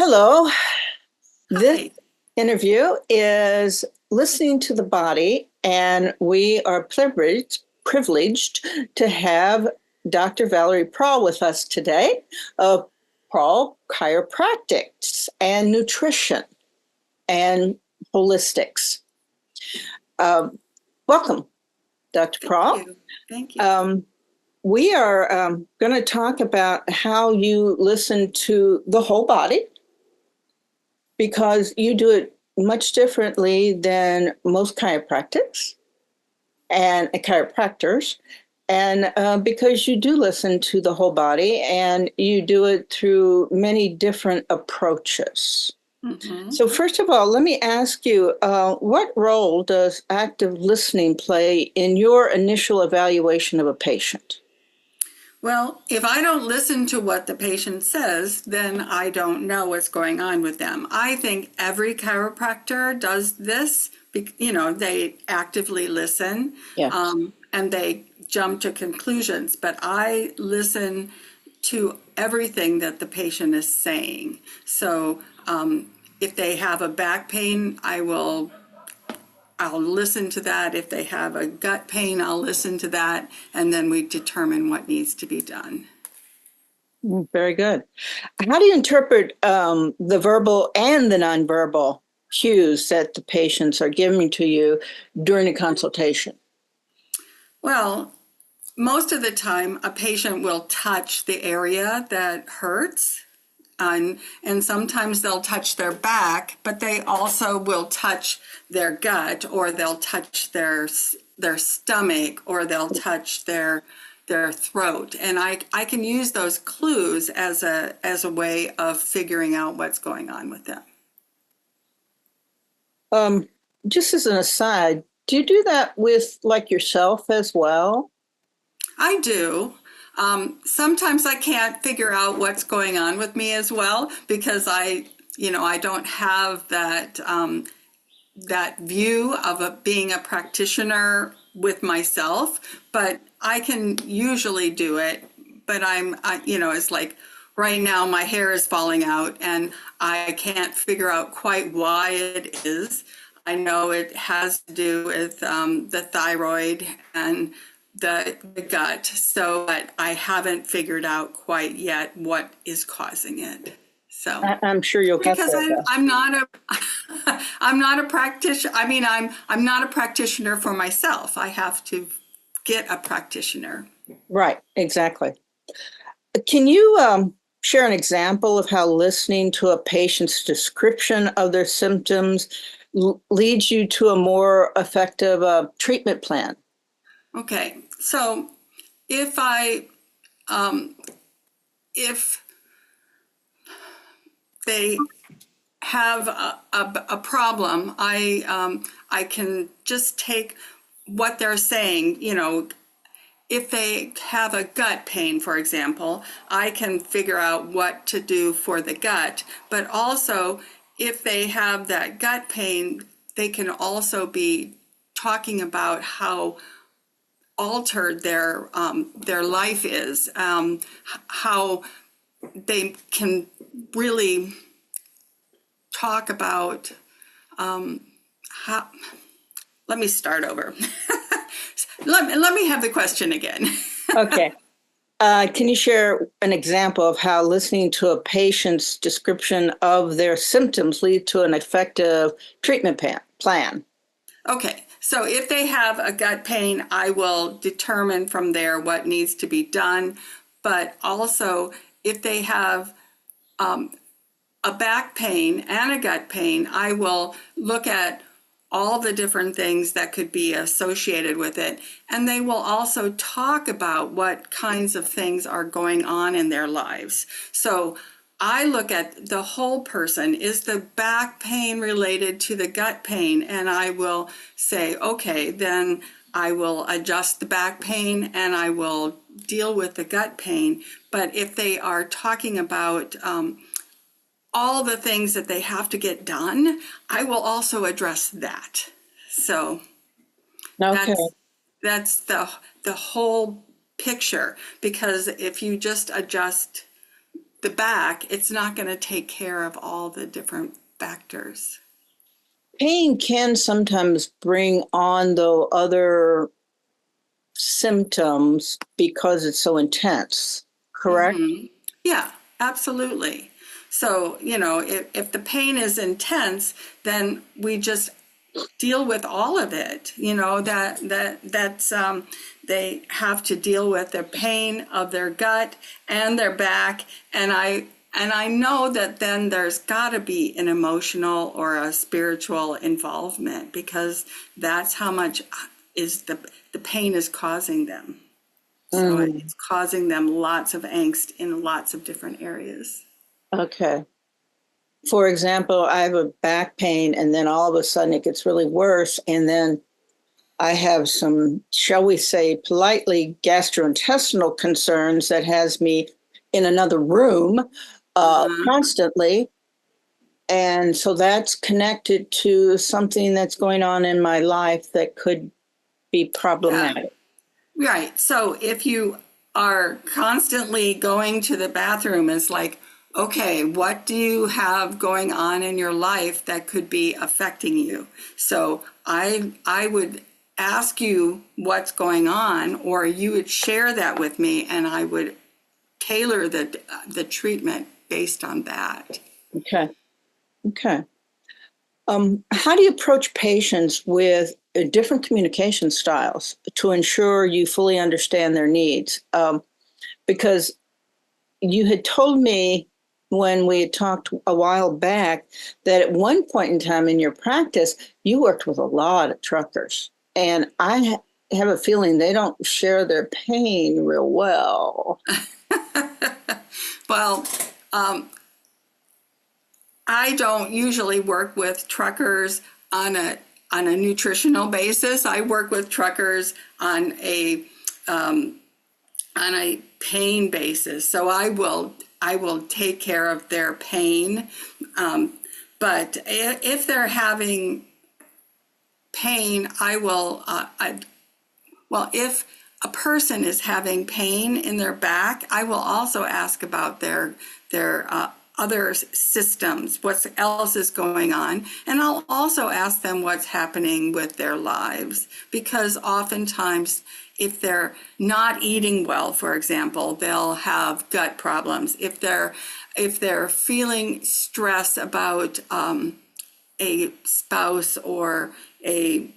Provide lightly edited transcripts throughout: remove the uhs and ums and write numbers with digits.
Hello. This Hi. interview is listening to the body, and we are privileged to have Dr. Valorie Prahl with us today of Prahl Chiropractics and Nutrition and Holistics. Welcome, Dr. Thank Prahl. you. Thank you. We are going to talk about how you listen to the whole body, because you do it much differently than most chiropractics and chiropractors, and because you do listen to the whole body and you do it through many different approaches. Mhm. So first of all, let me ask you, what role does active listening play in your initial evaluation of a patient? Well, if I don't listen to what the patient says, then I don't know what's going on with them. I think every chiropractor does this. They actively listen, Yeah. and they jump to conclusions. But I listen to everything that the patient is saying. So if they have a back pain, I'll listen to that. If they have a gut pain, I'll listen to that, and then we determine what needs to be done. Very good. How do you interpret the verbal and the nonverbal cues that the patients are giving to you during a consultation? Well, most of the time, a patient will touch the area that hurts, and sometimes they'll touch their back, but they also will touch their gut, or they'll touch their stomach, or they'll touch their throat. And I can use those clues as a way of figuring out what's going on with them. Just as an aside, do you do that with like yourself as well? I do. Sometimes I can't figure out what's going on with me as well, because I don't have that view of being a practitioner with myself, but I can usually do it. But it's like right now my hair is falling out and I can't figure out quite why it is. I know it has to do with the thyroid and the gut, but I haven't figured out quite yet what is causing it. So I'm sure you'll get because there. I'm not a I'm not a practitioner. I mean, I'm not a practitioner for myself. I have to get a practitioner. Right, exactly. Can you share an example of how listening to a patient's description of their symptoms leads you to a more effective treatment plan? Okay, so if if they have a problem, I can just take what they're saying. If they have a gut pain, for example, I can figure out what to do for the gut. But also, if they have that gut pain, they can also be talking about how altered their life is, how they can really talk about how. Let me start over. let me have the question again. Okay. Can you share an example of how listening to a patient's description of their symptoms lead to an effective treatment plan? Okay, so if they have a gut pain, I will determine from there what needs to be done. But also, if they have a back pain and a gut pain, I will look at all the different things that could be associated with it. And they will also talk about what kinds of things are going on in their lives. So I look at the whole person. Is the back pain related to the gut pain? And I will say, okay, then I will adjust the back pain and I will deal with the gut pain. But if they are talking about all the things that they have to get done, I will also address that. So Okay. that's the whole picture, because if you just adjust the back, it's not going to take care of all the different factors. Pain can sometimes bring on the other symptoms because it's so intense, correct? Mm-hmm. Yeah, absolutely. So, if the pain is intense, then we just deal with all of it. They have to deal with the pain of their gut and their back, and I know that then there's got to be an emotional or a spiritual involvement, because that's how much is the pain is causing them. So Mm, it's causing them lots of angst in lots of different areas. okay. For example, I have a back pain, and then all of a sudden it gets really worse. And then I have some, shall we say, politely gastrointestinal concerns that has me in another room Uh-huh. constantly. And so that's connected to something that's going on in my life that could be Yeah. problematic. Right. So if you are constantly going to the bathroom, it's like, okay, what do you have going on in your life that could be affecting you? So I would ask you what's going on, or you would share that with me, and I would tailor the treatment based on that. Okay. Okay. How do you approach patients with different communication styles to ensure you fully understand their needs? Because you had told me when we had talked a while back that at one point in time in your practice, you worked with a lot of truckers. And I have a feeling they don't share their pain real well. Well, I don't usually work with truckers on a nutritional basis. I work with truckers on a pain basis. So I will take care of their pain. But if they're having pain, if a person is having pain in their back, I will also ask about their other systems, what else is going on, and I'll also ask them what's happening with their lives, because oftentimes, if they're not eating well, for example, they'll have gut problems. If they're feeling stress about a spouse or a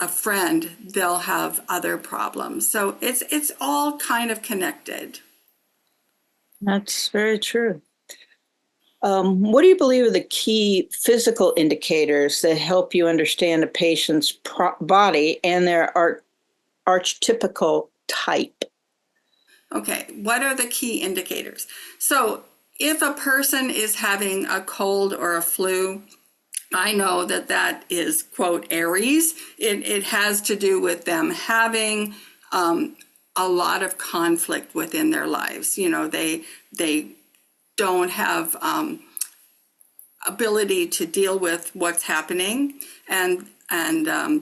friend, they'll have other problems. So it's all kind of connected. That's very true. What do you believe are the key physical indicators that help you understand a patient's body and their archetypical type? Okay, what are the key indicators? So if a person is having a cold or a flu, I know that is, quote, Aries. It has to do with them having a lot of conflict within their lives. They don't have ability to deal with what's happening, and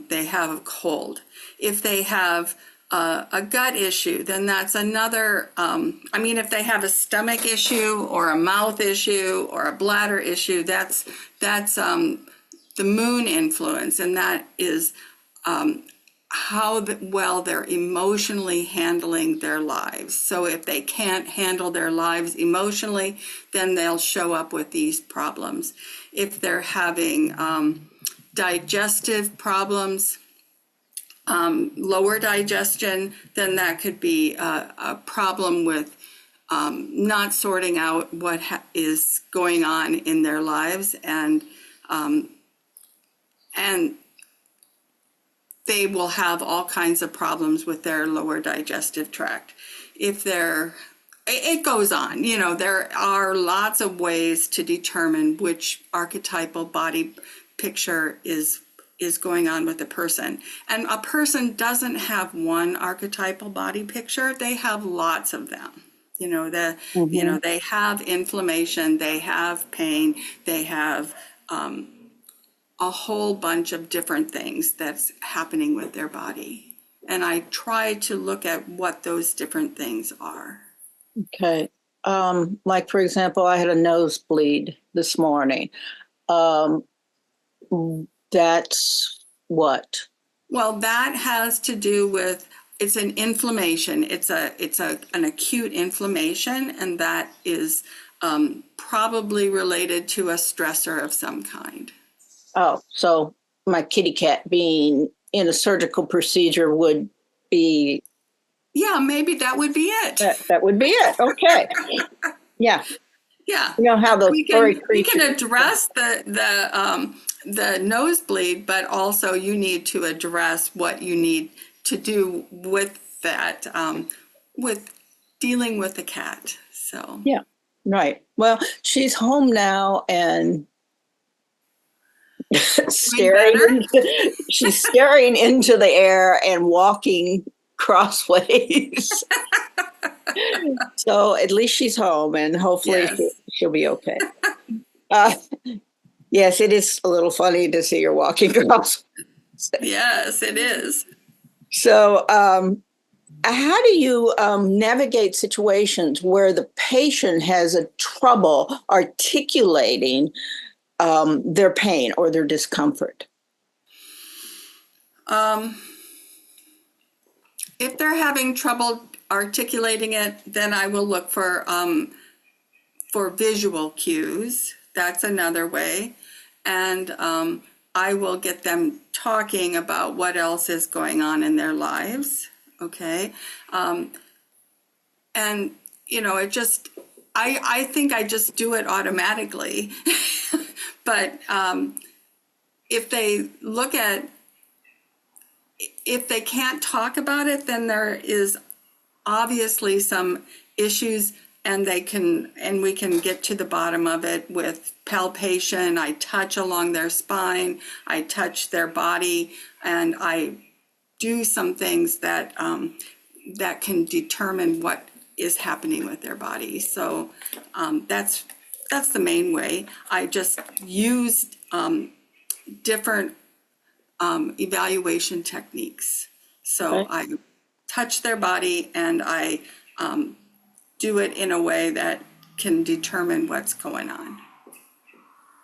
they have a cold. If they have a gut issue, then that's another. If they have a stomach issue or a mouth issue or a bladder issue, that's the moon influence, and that is how well they're emotionally handling their lives. So if they can't handle their lives emotionally, then they'll show up with these problems. If they're having digestive problems, lower digestion, then that could be a problem with not sorting out what is going on in their lives, and they will have all kinds of problems with their lower digestive tract. It goes on. There are lots of ways to determine which archetypal body picture is going on with a person. And a person doesn't have one archetypal body picture, they have lots of them. Mhm. They have inflammation, they have pain, they have a whole bunch of different things that's happening with their body. And I try to look at what those different things are. Okay. like, for example, I had a nosebleed this morning. Um, that's what? Well, that has to do with, it's an inflammation. It's an acute inflammation, and that is probably related to a stressor of some kind. Oh, so my kitty cat being in a surgical procedure would be. Yeah, maybe that would be it. That would be it. Okay. Yeah. Yeah. You know how those furry We can creatures. address the nosebleed, but also you need to address what you need to do with that, with dealing with the cat. So Yeah. Right. Well, she's home now and doing better. she's staring into the air and walking crossways. So at least she's home, and hopefully Yes. she'll be okay. Uh, yes, it is a little funny to see her walking crossways. Yes, it is. So, how do you navigate situations where the patient has a trouble articulating their pain or their discomfort? If they're having trouble articulating it, then I will look for visual cues. That's another way. And I will get them talking about what else is going on in their lives. Okay. And, you know, it just, I think I just do it automatically. But if they look at, if they can't talk about it, then there is obviously some issues, and we can get to the bottom of it with palpation. I touch along their spine, I touch their body, and I do some things that that can determine what is happening with their body. So that's the main way. I just use different evaluation techniques. So Okay. I touch their body, and I do it in a way that can determine what's going on.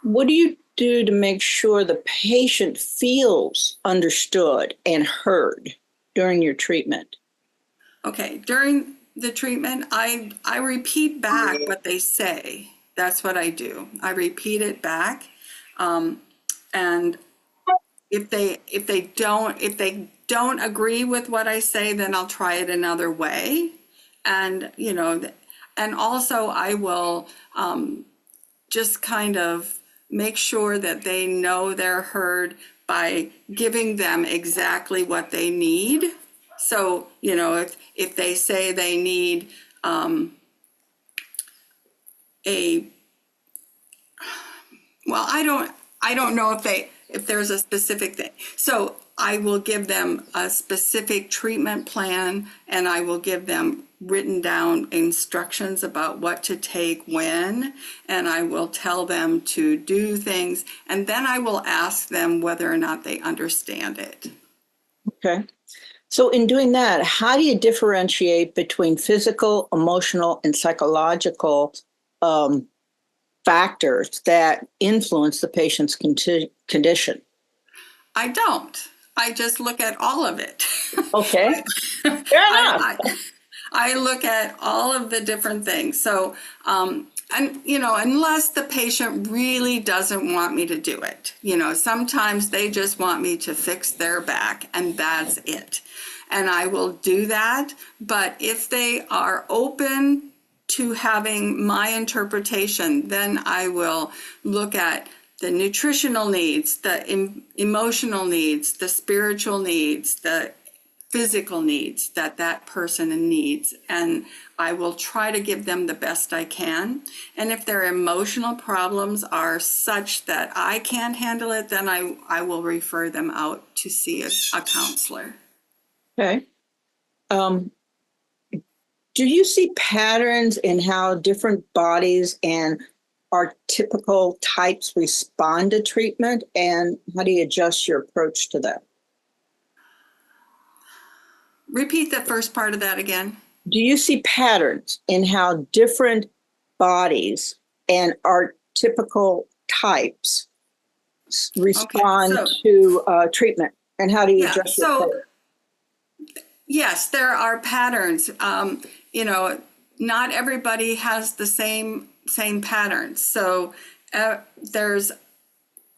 What do you do to make sure the patient feels understood and heard during your treatment? Okay, during the treatment, I repeat back what they say. That's what I do. I repeat it back, and if they don't agree with what I say, then I'll try it another way, and you know, and also I will just kind of make sure that they know they're heard by giving them exactly what they need. So, you know, if they say they need a, well, I don't know if there's a specific thing. So I will give them a specific treatment plan, and I will give them written down instructions about what to take when, and I will tell them to do things, and then I will ask them whether or not they understand it. Okay. So, in doing that, how do you differentiate between physical, emotional, and psychological factors that influence the patient's condition? I don't. I just look at all of it. Okay. Fair enough. I look at all of the different things. So, and you know, unless the patient really doesn't want me to do it, you know, sometimes they just want me to fix their back, and that's it. And I will do that. But if they are open to having my interpretation, then I will look at the nutritional needs, the emotional needs, the spiritual needs, the physical needs that person needs, and I will try to give them the best I can. And if their emotional problems are such that I can't handle it, then I will refer them out to see a counselor. Okay. Do you see patterns in how different bodies and archetypical types respond to treatment, and how do you adjust your approach to that? Repeat the first part of that again. do you see patterns in how different bodies and archetypical types Okay, respond so to treatment? And how do you yeah, address it? so yes, there are patterns. You know, not everybody has the same patterns. So there's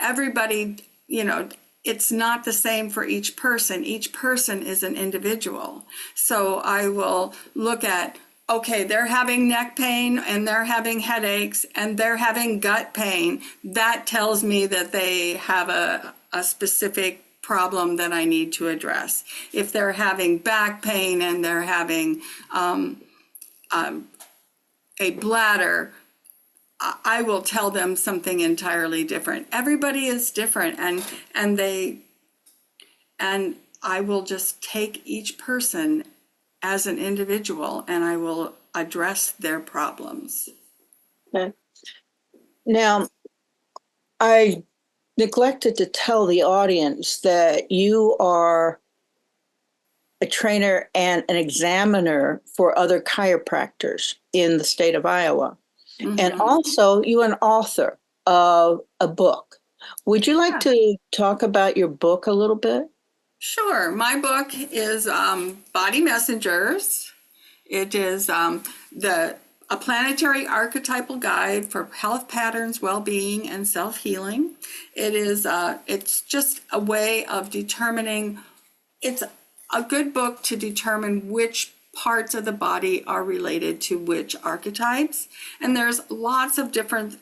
everybody. You know, it's not the same for each person. Each person is an individual. So I will look at, okay, they're having neck pain and they're having headaches and they're having gut pain. That tells me that they have a specific problem that I need to address. If they're having back pain and they're having a bladder, I will tell them something entirely different. Everybody is different, and I will just take each person as an individual and I will address their problems. Okay. Now, I neglected to tell the audience that you are a trainer and an examiner for other chiropractors in the state of Iowa. And also, you're an author of a book. Would you like to talk about your book a little bit? Sure. My book is Body Messengers. It is a planetary archetypal guide for health patterns, well-being, and self-healing. It's just a way of determining. It's a good book to determine which parts of the body are related to which archetypes. And there's lots of different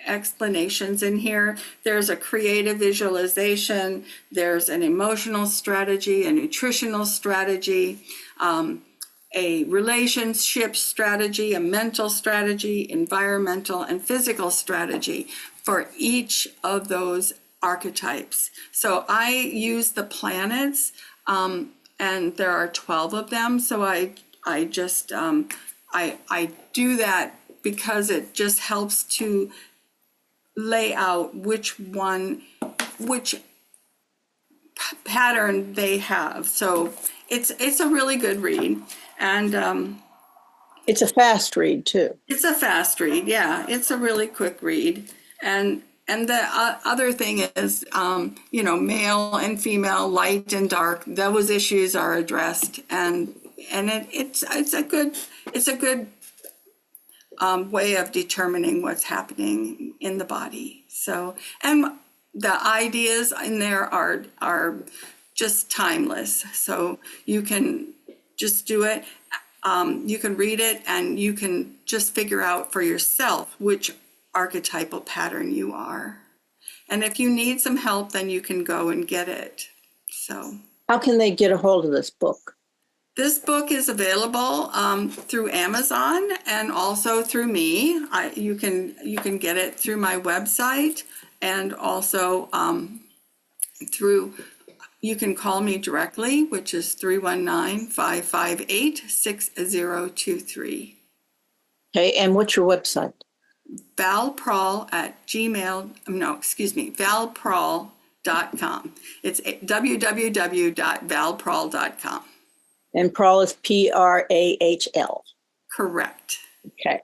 explanations in here. There's a creative visualization, there's an emotional strategy, a nutritional strategy, a relationship strategy, a mental strategy, environmental and physical strategy for each of those archetypes. So I use the planets, and there are 12 of them. So I do that because it just helps to lay out which pattern they have. So it's a really good read, and it's a fast read too. It's a fast read, yeah. It's a really quick read, and the other thing is, male and female, light and dark. Those issues are addressed, and it's a good way of determining what's happening in the body. So, and the ideas in there are just timeless. So you can just do it. You can read it and you can just figure out for yourself which archetypal pattern you are. And if you need some help, then you can go and get it. So, how can they get a hold of this book? This book is available through Amazon and also through me. You can get it through my website, and also you can call me directly, which is 319-558-6023. Okay, and what's your website? Valprahl.com. It's www.valprahl.com. And Prahl is Prahl. Correct. Okay.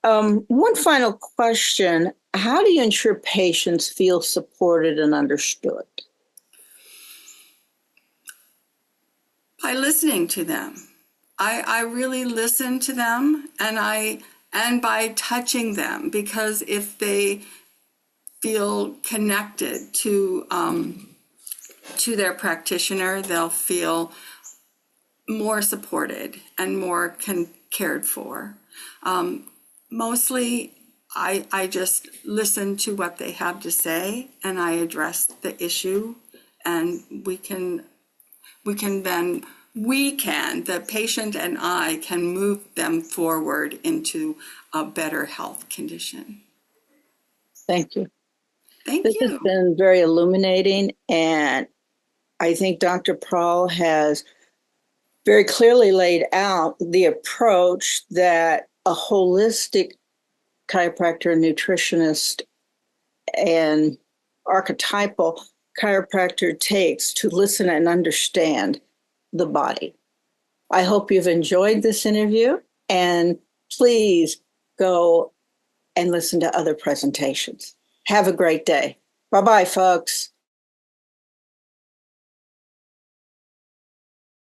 One final question. How do you ensure patients feel supported and understood? By listening to them. I really listen to them, and by touching them, because if they feel connected to their practitioner, they'll feel more supported and more cared for. Mostly, I just listen to what they have to say, and I address the issue, and the patient and I can move them forward into a better health condition. Thank you. Thank This you. has been very illuminating, and I think Dr. Prahl has very clearly laid out the approach that a holistic chiropractor, nutritionist, and archetypal chiropractor takes to listen and understand the body. I hope you've enjoyed this interview, and please go and listen to other presentations. Have a great day. Bye-bye, folks.